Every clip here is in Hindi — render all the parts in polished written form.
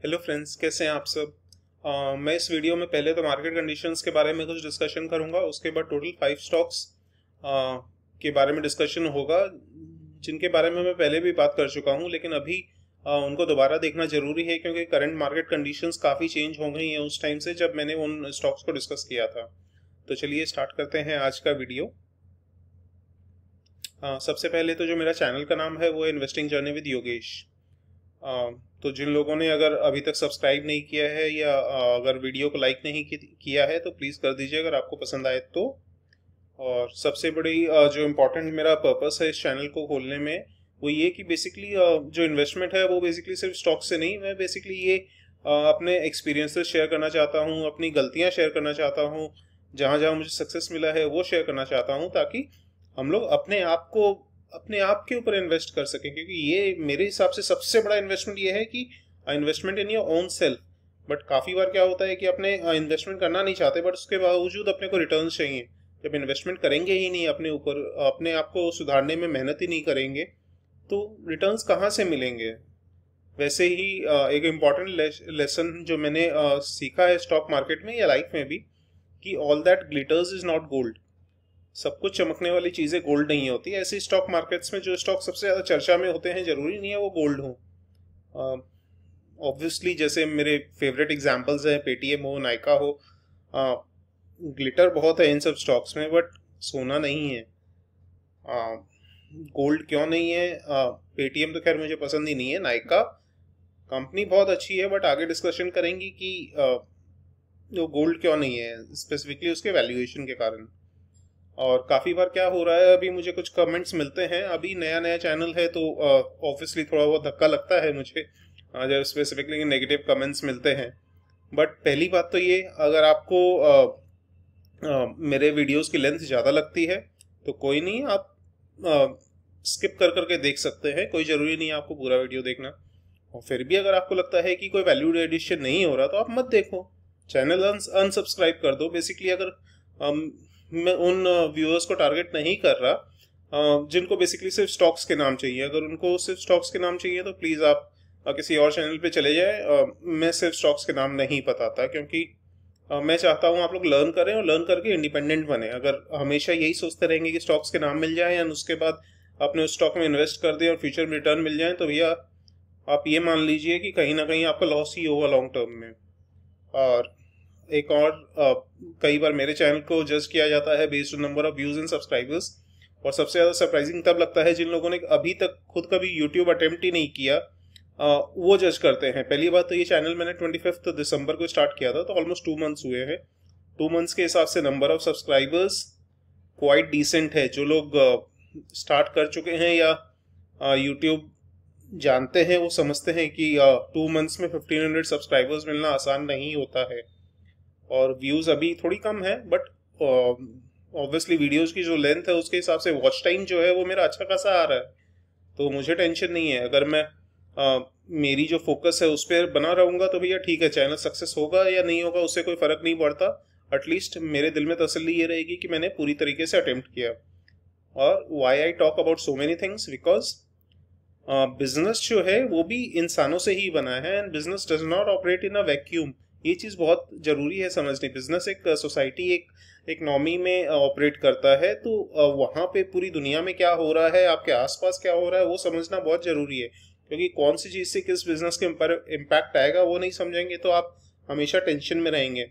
हेलो फ्रेंड्स, कैसे हैं आप सब। मैं इस वीडियो में पहले तो मार्केट कंडीशंस के बारे में कुछ डिस्कशन करूंगा। उसके बाद टोटल 5 स्टॉक्स के बारे में डिस्कशन होगा, जिनके बारे में मैं पहले भी बात कर चुका हूं, लेकिन अभी उनको दोबारा देखना जरूरी है क्योंकि करंट मार्केट कंडीशंस काफ़ी चेंज हो गई हैं उस टाइम से जब मैंने उन स्टॉक्स को डिस्कस किया था। तो चलिए स्टार्ट करते हैं आज का वीडियो। सबसे पहले तो जो मेरा चैनल का नाम है वो है इन्वेस्टिंग जर्नी विद योगेश। तो जिन लोगों ने अगर अभी तक सब्सक्राइब नहीं किया है या अगर वीडियो को लाइक नहीं किया है तो प्लीज़ कर दीजिए अगर आपको पसंद आए तो। और सबसे बड़ी जो इम्पोर्टेंट मेरा पर्पस है इस चैनल को खोलने में वो ये कि बेसिकली जो इन्वेस्टमेंट है वो बेसिकली सिर्फ स्टॉक से नहीं, मैं बेसिकली ये अपने एक्सपीरियंसेस शेयर करना चाहता हूँ, अपनी गलतियाँ शेयर करना चाहता हूँ, जहाँ जहाँ मुझे सक्सेस मिला है वो शेयर करना चाहता हूँ, ताकि हम लोग अपने आप के ऊपर इन्वेस्ट कर सकें। क्योंकि ये मेरे हिसाब से सबसे बड़ा इन्वेस्टमेंट ये है कि investment in your own self. But काफ़ी बार क्या होता है कि अपने इन्वेस्टमेंट करना नहीं चाहते, बट उसके बावजूद अपने को रिटर्न चाहिए। जब इन्वेस्टमेंट करेंगे ही नहीं अपने ऊपर, अपने आप को सुधारने में मेहनत ही नहीं करेंगे, तो रिटर्न्स कहाँ से मिलेंगे। वैसे ही एक इम्पॉर्टेंट लेसन जो मैंने सीखा है स्टॉक मार्केट में या लाइफ में भी, कि all that glitters is not gold. सब कुछ चमकने वाली चीज़ें गोल्ड नहीं होती। ऐसे स्टॉक मार्केट्स में जो स्टॉक सबसे ज़्यादा चर्चा में होते हैं जरूरी नहीं है वो गोल्ड हो। ऑब्वियसली जैसे मेरे फेवरेट एग्जांपल्स हैं पेटीएम हो, नायका हो। ग्लिटर बहुत है इन सब स्टॉक्स में, बट सोना नहीं है। गोल्ड क्यों नहीं है? पेटीएम तो खैर मुझे पसंद ही नहीं है। नायका कंपनी बहुत अच्छी है, बट आगे डिस्कशन करेंगे कि वो गोल्ड क्यों नहीं है, स्पेसिफिकली उसके वैल्यूएशन के कारण। और काफ़ी बार क्या हो रहा है, अभी मुझे कुछ कमेंट्स मिलते हैं, अभी नया नया चैनल है तो ऑब्वियसली थोड़ा बहुत धक्का लगता है मुझे जब स्पेसिफिकली नेगेटिव कमेंट्स मिलते हैं। बट पहली बात तो ये, अगर आपको मेरे वीडियोस की लेंथ ज़्यादा लगती है तो कोई नहीं, आप स्किप कर करके देख सकते हैं, कोई ज़रूरी नहीं है आपको पूरा वीडियो देखना। और फिर भी अगर आपको लगता है कि कोई वैल्यू एडिशन नहीं हो रहा तो आप मत देखो, चैनल अनसब्सक्राइब कर दो। बेसिकली अगर मैं उन व्यूअर्स को टारगेट नहीं कर रहा जिनको बेसिकली सिर्फ स्टॉक्स के नाम चाहिए। अगर उनको सिर्फ स्टॉक्स के नाम चाहिए तो प्लीज़ आप किसी और चैनल पे चले जाए। मैं सिर्फ स्टॉक्स के नाम नहीं बताता, क्योंकि मैं चाहता हूँ आप लोग लर्न करें और लर्न करके इंडिपेंडेंट बने। अगर हमेशा यही सोचते रहेंगे कि स्टॉक्स के नाम मिल जाए या उसके बाद अपने उस स्टॉक में इन्वेस्ट कर दें और फ्यूचर में रिटर्न मिल जाए, तो भैया आप ये मान लीजिए कि कहीं ना कहीं आपका लॉस ही होगा लॉन्ग टर्म में। और एक और कई बार मेरे चैनल को जज किया जाता है based on number of views and subscribers. और सबसे ज़्यादा सरप्राइजिंग तब लगता है जिन लोगों ने अभी तक खुद कभी यूट्यूब अटेम्प्ट ही नहीं किया, वो जज करते हैं। पहली बात तो ये चैनल मैंने 25 दिसंबर को स्टार्ट किया था, तो ऑलमोस्ट 2 मंथ्स हुए हैं। 2 मंथ्स के हिसाब से number of subscribers quite decent है। जो लोग स्टार्ट कर चुके हैं या यूट्यूब जानते हैं वो समझते हैं कि 2 मंथ्स में 1500 सब्सक्राइबर्स मिलना आसान नहीं होता है। और व्यूज़ अभी थोड़ी कम है, बट ऑब्वियसली वीडियोस की जो लेंथ है उसके हिसाब से वॉच टाइम जो है वो मेरा अच्छा खासा आ रहा है, तो मुझे टेंशन नहीं है। अगर मैं मेरी जो फोकस है उस पर बना रहूँगा तो भैया ठीक है, चैनल सक्सेस होगा या नहीं होगा उससे कोई फ़र्क नहीं पड़ता। एटलीस्ट मेरे दिल में तसल्ली ये रहेगी कि मैंने पूरी तरीके से अटेम्प्ट किया। और why I talk about so many things, because business जो है वो भी इंसानों से ही बना है, and business does not operate in a vacuum. ये चीज़ बहुत ज़रूरी है समझनी। बिजनेस एक सोसाइटी, एक इकनॉमी में ऑपरेट करता है, तो वहाँ पे पूरी दुनिया में क्या हो रहा है, आपके आसपास क्या हो रहा है वो समझना बहुत ज़रूरी है। क्योंकि कौन सी चीज़ से किस बिजनेस के ऊपर इम्पैक्ट आएगा वो नहीं समझेंगे तो आप हमेशा टेंशन में रहेंगे।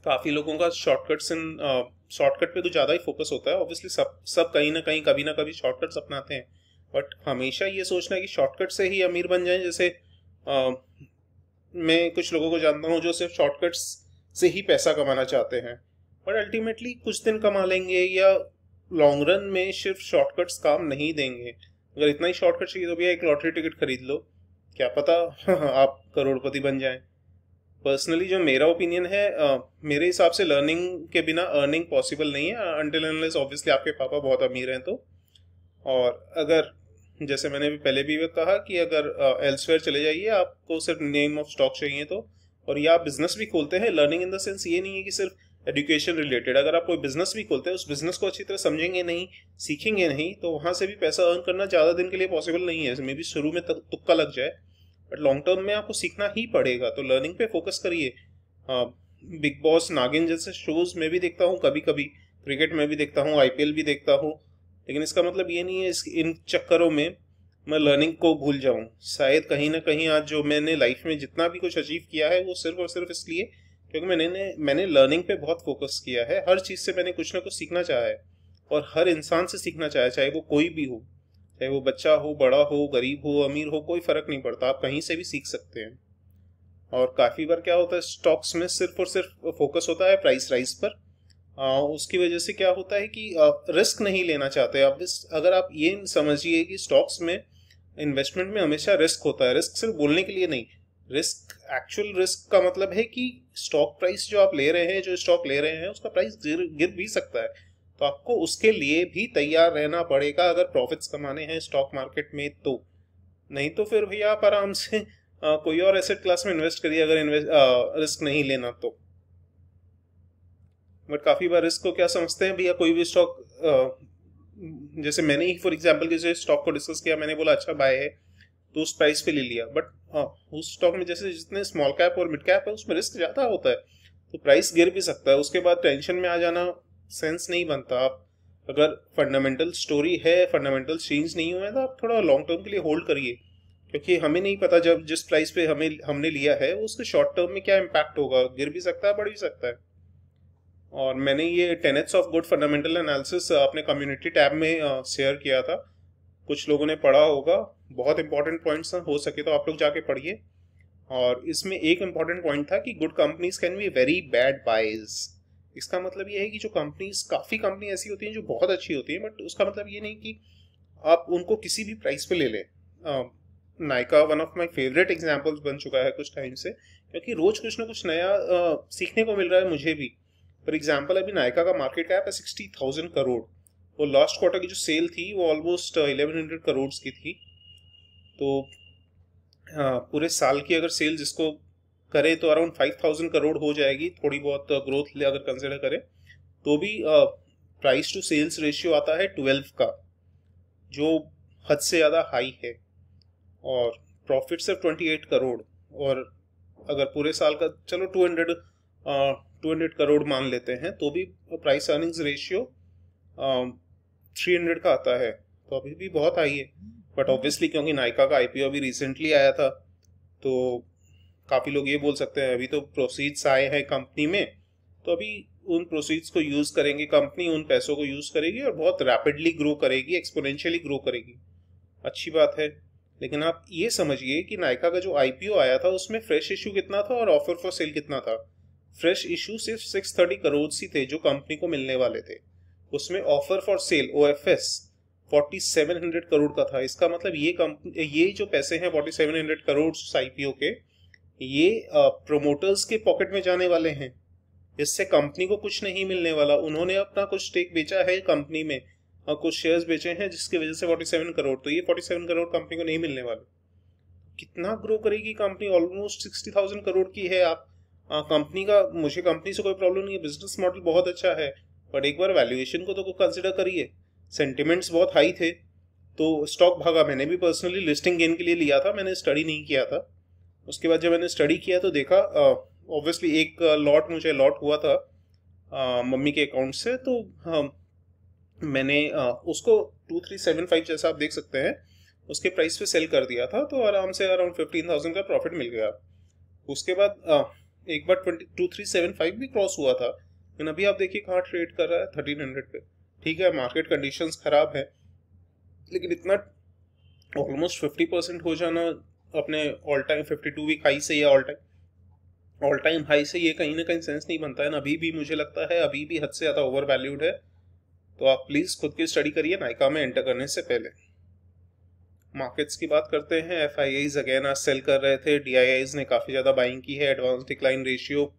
काफ़ी लोगों का शॉर्टकट पे तो ज़्यादा ही फोकस होता है। ऑब्वियसली सब कहीं ना कहीं कभी ना कभी शॉर्टकट्स अपनाते हैं, बट हमेशा ये सोचना है कि शॉर्टकट से ही अमीर बन जाएं। जैसे मैं कुछ लोगों को जानता हूँ जो सिर्फ शॉर्टकट्स से ही पैसा कमाना चाहते हैं, बट अल्टीमेटली कुछ दिन कमा लेंगे या लॉन्ग रन में सिर्फ शॉर्टकट्स काम नहीं देंगे। अगर इतना ही शॉर्टकट चाहिए तो भैया एक लॉटरी टिकट खरीद लो, क्या पता आप करोड़पति बन जाएं। पर्सनली जो मेरा ओपिनियन है, मेरे हिसाब से लर्निंग के बिना अर्निंग पॉसिबल नहीं है, अनटिल अनलेस ऑब्वियसली आपके पापा बहुत अमीर हैं तो। और अगर जैसे मैंने भी पहले भी कहा कि अगर एल्सवेयर चले जाइए, आपको सिर्फ नेम ऑफ स्टॉक चाहिए तो, और या आप बिजनेस भी खोलते हैं, लर्निंग इन द सेंस ये नहीं है कि सिर्फ एजुकेशन रिलेटेड। अगर आप कोई बिजनेस भी खोलते हैं, उस बिजनेस को अच्छी तरह समझेंगे नहीं, सीखेंगे नहीं, तो वहां से भी पैसा अर्न करना ज़्यादा दिन के लिए पॉसिबल नहीं है। इसमें भी शुरू में तुक्का लग जाए, बट लॉन्ग टर्म में आपको सीखना ही पड़ेगा। तो लर्निंग पे फोकस करिए। बिग बॉस, नागिन जैसे शोज में भी देखता हूँ, कभी कभी क्रिकेट में भी देखता हूँ, आईपीएल भी देखता हूँ, लेकिन इसका मतलब ये नहीं है इन चक्करों में मैं लर्निंग को भूल जाऊं। शायद कहीं ना कहीं आज जो मैंने लाइफ में जितना भी कुछ अचीव किया है वो सिर्फ और सिर्फ इसलिए क्योंकि मैंने लर्निंग पे बहुत फोकस किया है। हर चीज़ से मैंने कुछ ना कुछ सीखना चाहा है, और हर इंसान से सीखना चाहा है, चाहे वो कोई भी हो, चाहे वो बच्चा हो, बड़ा हो, गरीब हो, अमीर हो, कोई फर्क नहीं पड़ता, आप कहीं से भी सीख सकते हैं। और काफ़ी बार क्या होता है, स्टॉक्स में सिर्फ और सिर्फ फोकस होता है प्राइस राइज पर। उसकी वजह से क्या होता है कि रिस्क नहीं लेना चाहते आप। अगर आप ये समझिए कि स्टॉक्स में, इन्वेस्टमेंट में हमेशा रिस्क होता है। रिस्क सिर्फ बोलने के लिए नहीं, रिस्क, एक्चुअल रिस्क का मतलब है कि स्टॉक प्राइस जो आप ले रहे हैं, जो स्टॉक ले रहे हैं, उसका प्राइस गिर भी सकता है। तो आपको उसके लिए भी तैयार रहना पड़ेगा अगर प्रॉफिट्स कमाने हैं स्टॉक मार्केट में। तो नहीं तो फिर भैया आप आराम से कोई और एसेट क्लास में इन्वेस्ट करिए, अगर रिस्क नहीं लेना तो। बट काफ़ी बार रिस्क को क्या समझते हैं भैया, कोई भी स्टॉक, जैसे मैंने ही फॉर एग्जांपल किसी स्टॉक को डिस्कस किया, मैंने बोला अच्छा बाय है, तो उस प्राइस पे ले लिया। बट उस स्टॉक में जैसे जितने स्मॉल कैप और मिड कैप है उसमें रिस्क ज़्यादा होता है, तो प्राइस गिर भी सकता है। उसके बाद टेंशन में आ जाना सेंस नहीं बनता। आप अगर फंडामेंटल स्टोरी है, फंडामेंटल चेंज नहीं हुआ है, तो आप थोड़ा लॉन्ग टर्म के लिए होल्ड करिए, क्योंकि हमें नहीं पता जब जिस प्राइस पे हमने लिया है उसके शॉर्ट टर्म में क्या इम्पैक्ट होगा, गिर भी सकता है, बढ़ भी सकता है। और मैंने ये tenets of good fundamental analysis अपने कम्युनिटी टैब में शेयर किया था, कुछ लोगों ने पढ़ा होगा। बहुत इंपॉर्टेंट पॉइंट्स हैं, हो सके तो आप लोग जाके पढ़िए। और इसमें एक इंपॉर्टेंट पॉइंट था कि good companies can be very bad buys. इसका मतलब ये है कि जो कंपनीज, काफ़ी कंपनी ऐसी होती हैं जो बहुत अच्छी होती हैं, बट उसका मतलब ये नहीं कि आप उनको किसी भी प्राइस पे ले लें। Nykaa one of my favourite examples बन चुका है कुछ टाइम से, क्योंकि रोज कुछ ना कुछ नया सीखने को मिल रहा है मुझे भी। फॉर एग्जाम्पल अभी नायका का मार्केट कैप है 60,000 करोड़, और लास्ट क्वार्टर की जो सेल थी वो ऑलमोस्ट 1100 करोड़ की थी। तो पूरे साल की अगर सेल जिसको करे तो अराउंड 5,000 करोड़ हो जाएगी, थोड़ी बहुत ग्रोथ अगर कंसिडर करें तो भी। प्राइस टू सेल्स रेशियो आता है 12 का, जो हद से ज़्यादा हाई है, और प्रॉफिट सिर्फ 28 करोड़। और अगर पूरे साल का चलो 200 करोड़ मान लेते हैं, तो भी प्राइस अर्निंग्स रेशियो 300 का आता है, तो अभी भी बहुत हाई है। बट ऑब्वियसली क्योंकि नायका का आईपीओ अभी रिसेंटली आया था, तो काफ़ी लोग ये बोल सकते हैं अभी तो प्रोसीड्स आए हैं कंपनी में, तो अभी उन प्रोसीड्स को यूज़ करेंगे, कंपनी उन पैसों को यूज़ करेगी और बहुत रैपिडली ग्रो करेगी, एक्सपोनेंशियली ग्रो करेगी। अच्छी बात है, लेकिन आप ये समझिए कि नायका का जो आईपीओ आया था उसमें फ्रेश इशू कितना था और ऑफर फॉर सेल कितना था। फ्रेश इशू सिर्फ 630 करोड़ ही थे जो कंपनी को मिलने वाले थे, उसमें offer for sale OFS 4700 crore का था। इसका मतलब ये जो पैसे हैं 4700 करोड़ आईपीओ के, ये प्रोमोटर्स के पॉकेट में जाने वाले हैं। इससे कंपनी को कुछ नहीं मिलने वाला। उन्होंने अपना कुछ स्टेक बेचा है कंपनी में, कुछ शेयर्स बेचे हैं, जिसकी वजह से 47 करोड़, तो ये 47 करोड़ कंपनी को नहीं मिलने वाले। कितना ग्रो करेगी कंपनी, ऑलमोस्ट 60,000 करोड़ की है। आप कंपनी का, मुझे कंपनी से कोई प्रॉब्लम नहीं है, बिजनेस मॉडल बहुत अच्छा है, बट एक बार वैल्यूएशन को तो कंसिडर करिए। सेंटिमेंट्स बहुत हाई थे तो स्टॉक भागा। मैंने भी पर्सनली लिस्टिंग गेन के लिए लिया था, मैंने स्टडी नहीं किया था। उसके बाद जब मैंने स्टडी किया तो देखा, ऑब्वियसली एक मुझे लॉट हुआ था मम्मी के अकाउंट से, तो मैंने उसको 2375 जैसा आप देख सकते हैं उसके प्राइस पे सेल कर दिया था, तो आराम से अराउंड 15,000 का प्रॉफिट मिल गया। उसके बाद एक बार 2375 भी क्रॉस हुआ था, लेकिन अभी आप देखिए कहाँ ट्रेड कर रहा है, 1300 पे। ठीक है, मार्केट कंडीशंस खराब है, लेकिन इतना ऑलमोस्ट 50% हो जाना अपने ऑल टाइम 52 वीक हाई से या ऑल टाइम हाई से, ये कहीं ना कहीं सेंस नहीं बनता है ना। अभी भी मुझे लगता है अभी भी हद से ज़्यादा ओवर वैल्यूड है। तो आप प्लीज़ खुद की स्टडी करिए नायका में एंटर करने से पहले। मार्केट्स की बात करते हैं। FIIs अगेन आज सेल कर रहे थे, DIIs ने काफ़ी ज़्यादा बाइंग की है। एडवांस डिक्लाइन रेशियो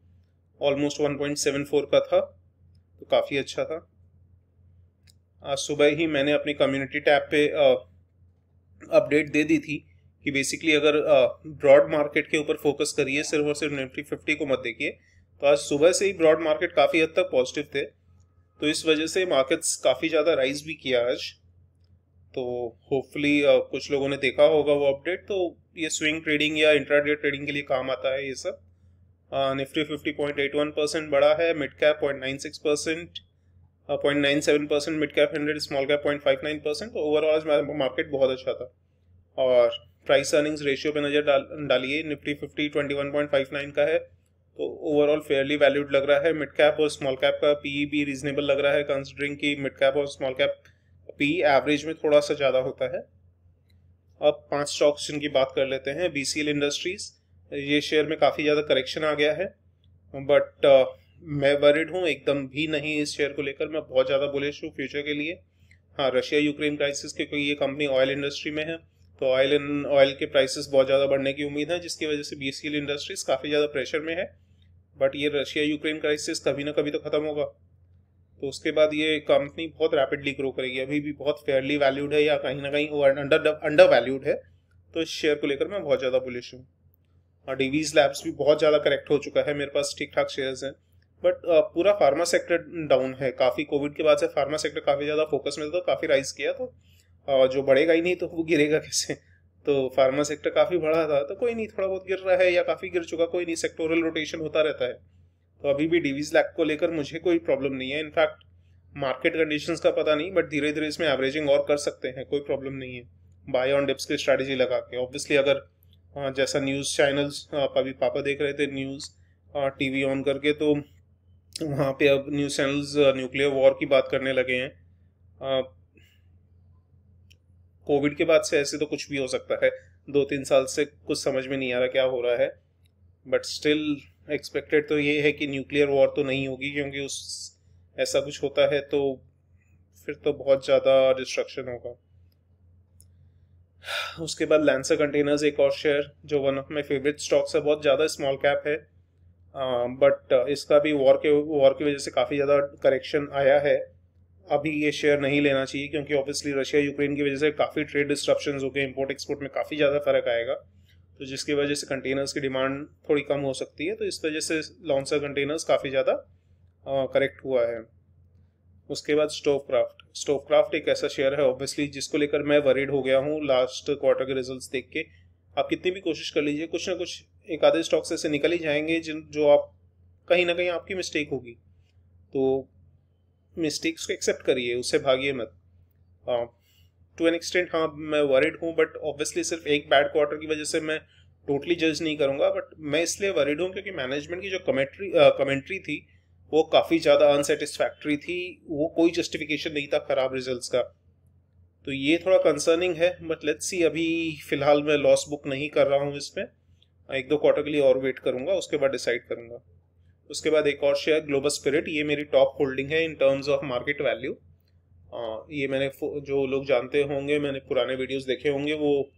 ऑलमोस्ट 1.74 का था, तो काफ़ी अच्छा था। आज सुबह ही मैंने अपनी कम्युनिटी टैब पे अपडेट दे दी थी कि बेसिकली अगर ब्रॉड मार्केट के ऊपर फोकस करिए, सिर्फ और सिर्फ निफ्टी 50 को मत देखिए। तो आज सुबह से ही ब्रॉड मार्केट काफ़ी हद तक पॉजिटिव थे, तो इस वजह से मार्केट्स काफ़ी ज़्यादा राइज भी किया आज। तो होपफुली कुछ लोगों ने देखा होगा वो अपडेट, तो ये स्विंग ट्रेडिंग या इंट्राडे ट्रेडिंग के लिए काम आता है ये सब। निफ्टी 50.81% बढ़ा है, mid cap 0.96%, 0.97% mid cap 100, small cap 0.59%। तो ओवरऑल आज मार्केट बहुत अच्छा था। और प्राइस अर्निंग्स रेशियो पे नज़र डालिए, निफ्टी 50 21.59 का है, तो ओवरऑल फेयरली वैल्यूड लग रहा है। मिड कैप और स्मॉल कैप का पी भी रीजनेबल लग रहा है, कंसिडरिंग कि मिड कैप और स्मॉल कैप पी एवरेज में थोड़ा सा ज़्यादा होता है। अब 5 स्टॉक्स जिनकी बात कर लेते हैं। बीसीएल इंडस्ट्रीज, ये शेयर में काफ़ी ज़्यादा करेक्शन आ गया है, बट मैं वरिड हूँ एकदम भी नहीं इस शेयर को लेकर। मैं बहुत ज़्यादा बुलिश हूँ फ्यूचर के लिए। हाँ, रशिया यूक्रेन क्राइसिस के, क्योंकि ये कंपनी ऑयल इंडस्ट्री में है, तो ऑयल के प्राइसेस बहुत ज़्यादा बढ़ने की उम्मीद है, जिसकी वजह से बीसीएल इंडस्ट्रीज काफ़ी ज़्यादा प्रेशर में है। बट ये रशिया यूक्रेन क्राइसिस कभी ना कभी तो ख़त्म होगा, तो उसके बाद ये कंपनी बहुत रैपिडली ग्रो करेगी। अभी भी बहुत फेयरली वैल्यूड है, या कहीं ना कहीं अंडर वैल्यूड है, तो इस शेयर को लेकर मैं बहुत ज़्यादा बुलिश हूँ। और डिवीज लैब्स भी बहुत ज़्यादा करेक्ट हो चुका है, मेरे पास ठीक ठाक शेयर्स हैं, बट पूरा फार्मा सेक्टर डाउन है काफ़ी। कोविड के बाद से फार्मा सेक्टर काफ़ी ज़्यादा फोकस में था, तो काफ़ी राइज किया, तो जो बढ़ेगा ही नहीं तो वो गिरेगा कैसे। तो फार्मा सेक्टर काफ़ी बढ़ा था, तो कोई नहीं, थोड़ा बहुत गिर रहा है या काफ़ी गिर चुका, कोई नहीं, सेक्टोरल रोटेशन होता रहता है। तो अभी भी डिवीज लैब को लेकर मुझे कोई प्रॉब्लम नहीं है। इनफैक्ट मार्केट कंडीशंस का पता नहीं, बट धीरे धीरे इसमें एवरेजिंग और कर सकते हैं, कोई प्रॉब्लम नहीं है बाय ऑन डिप्स की स्ट्रैटेजी लगा के। ऑब्वियसली अगर जैसा न्यूज़ चैनल्स, अभी पापा देख रहे थे न्यूज़ टीवी ऑन करके, तो वहाँ पे अब न्यूज़ चैनल्स न्यूक्लियर वॉर की बात करने लगे हैं। कोविड के बाद से ऐसे तो कुछ भी हो सकता है, 2-3 साल से कुछ समझ में नहीं आ रहा क्या हो रहा है, बट स्टिल एक्सपेक्टेड तो ये है कि न्यूक्लियर वॉर तो नहीं होगी, क्योंकि उस ऐसा कुछ होता है तो फिर तो बहुत ज़्यादा डिस्ट्रक्शन होगा। उसके बाद लैंसर कंटेनर्स, एक और शेयर जो one of my favourite stocks है, बहुत ज़्यादा स्मॉल कैप है, बट इसका भी वॉर की वजह से काफ़ी ज़्यादा करेक्शन आया है। अभी ये शेयर नहीं लेना चाहिए, क्योंकि ऑब्वियसली रशिया यूक्रेन की वजह से काफ़ी ट्रेड डिस्ट्रप्शंस हो गए, इंपोर्ट एक्सपोर्ट में काफ़ी ज़्यादा फर्क आएगा, तो जिसकी वजह से कंटेनर्स की डिमांड थोड़ी कम हो सकती है, तो इस वजह से लॉन्सर कंटेनर्स काफ़ी ज़्यादा करेक्ट हुआ है। उसके बाद स्टोवक्राफ्ट एक ऐसा शेयर है ऑब्वियसली जिसको लेकर मैं वरीड हो गया हूँ लास्ट क्वार्टर के रिजल्ट्स देख के। आप कितनी भी कोशिश कर लीजिए, कुछ ना कुछ एक आधे स्टॉक्स ऐसे निकल ही जाएंगे जो आप कहीं ना कहीं आपकी मिस्टेक होगी, तो मिस्टेक्स को एक्सेप्ट करिए, उससे भागिए मत। टू एन एक्सटेंट हाँ मैं वरीड हूँ, बट ऑब्वियसली सिर्फ एक बैड क्वार्टर की वजह से मैं टोटली जज नहीं करूँगा, बट मैं इसलिए वरीड हूँ क्योंकि मैनेजमेंट की जो कमेंट्री थी वो काफ़ी ज़्यादा अनसेटिस्फैक्ट्री थी, वो कोई जस्टिफिकेशन नहीं था खराब रिजल्ट्स का, तो ये थोड़ा कंसर्निंग है। बट लेट्स सी, अभी फिलहाल मैं लॉस बुक नहीं कर रहा हूँ इसमें, 1-2 क्वार्टर के लिए और वेट करूँगा, उसके बाद डिसाइड करूँगा। उसके बाद एक और शेयर ग्लोबल स्पिरिट, ये मेरी टॉप होल्डिंग है in terms of market value. ये मैंने, जो लोग जानते होंगे, मैंने पुराने वीडियोस देखे होंगे, वो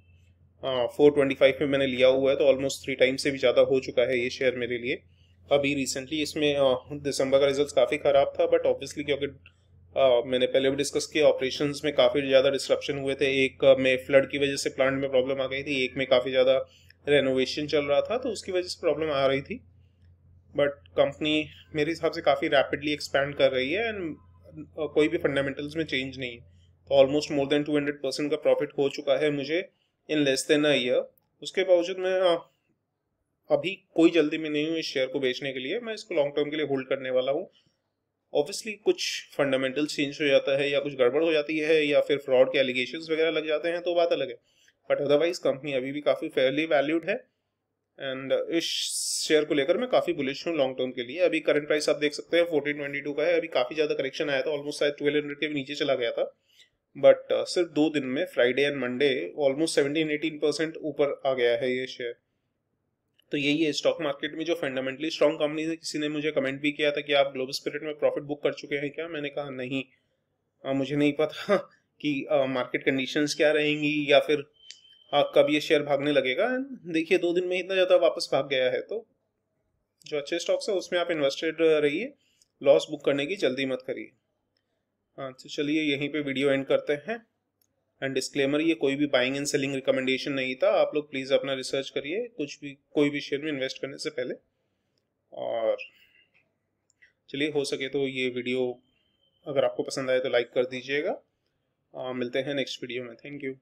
425 में मैंने लिया हुआ है, तो ऑलमोस्ट 3 टाइम्स से भी ज़्यादा हो चुका है ये शेयर मेरे लिए। अभी रिसेंटली इसमें दिसंबर का रिजल्ट काफ़ी ख़राब था, बट ऑब्वियसली क्योंकि मैंने पहले भी डिस्कस किया, ऑपरेशंस में काफ़ी ज़्यादा डिस्ट्रप्शन हुए थे। एक में फ्लड की वजह से प्लांट में प्रॉब्लम आ गई थी, एक में काफ़ी ज़्यादा रेनोवेशन चल रहा था, तो उसकी वजह से प्रॉब्लम आ रही थी। बट कंपनी मेरे हिसाब से काफ़ी रैपिडली एक्सपैंड कर रही है, एंड कोई भी फंडामेंटल्स में चेंज नहीं है, तो ऑलमोस्ट मोर देन 200% का प्रॉफिट हो चुका है मुझे in less than a year. उसके बावजूद मैं अभी कोई जल्दी में नहीं हूँ इस शेयर को बेचने के लिए, मैं इसको लॉन्ग टर्म के लिए होल्ड करने वाला हूँ। ऑब्वियसली कुछ फंडामेंटल चेंज हो जाता है, या कुछ गड़बड़ हो जाती है, या फिर फ्रॉड के एलिगेशंस वगैरह लग जाते हैं, तो बात अलग है, बट अदरवाइज कंपनी अभी भी काफ़ी फेयरली वैल्यूड है, एंड इस शेयर को लेकर मैं काफ़ी बुलिश हूँ लॉन्ग टर्म के लिए। अभी करंट प्राइस आप देख सकते हैं 1422 का है, अभी काफ़ी ज़्यादा करेक्शन आया था, ऑलमोस्ट शायद 1200 के भी नीचे चला गया था, बट सिर्फ 2 दिन में, फ्राइडे एंड मंडे, ऑलमोस्ट 17-18% ऊपर आ गया है ये शेयर। तो यही है स्टॉक मार्केट में जो फंडामेंटली स्ट्रॉन्ग कंपनी है। किसी ने मुझे कमेंट भी किया था कि आप ग्लोबल स्पिरिट में प्रॉफिट बुक कर चुके हैं क्या, मैंने कहा नहीं, मुझे नहीं पता कि मार्केट कंडीशंस क्या रहेंगी, या फिर कब ये शेयर भागने लगेगा। देखिए 2 दिन में इतना ज़्यादा वापस भाग गया है, तो जो अच्छे स्टॉक्स है उसमें आप इन्वेस्टेड रहिए, लॉस बुक करने की जल्दी मत करिए। हाँ, तो चलिए यहीं पे वीडियो एंड करते हैं। एंड डिस्क्लेमर, ये कोई भी बाइंग एंड सेलिंग रिकमेंडेशन नहीं था, आप लोग प्लीज़ अपना रिसर्च करिए कोई भी शेयर में इन्वेस्ट करने से पहले। और चलिए, हो सके तो ये वीडियो अगर आपको पसंद आए तो लाइक कर दीजिएगा। मिलते हैं नेक्स्ट वीडियो में। Thank you.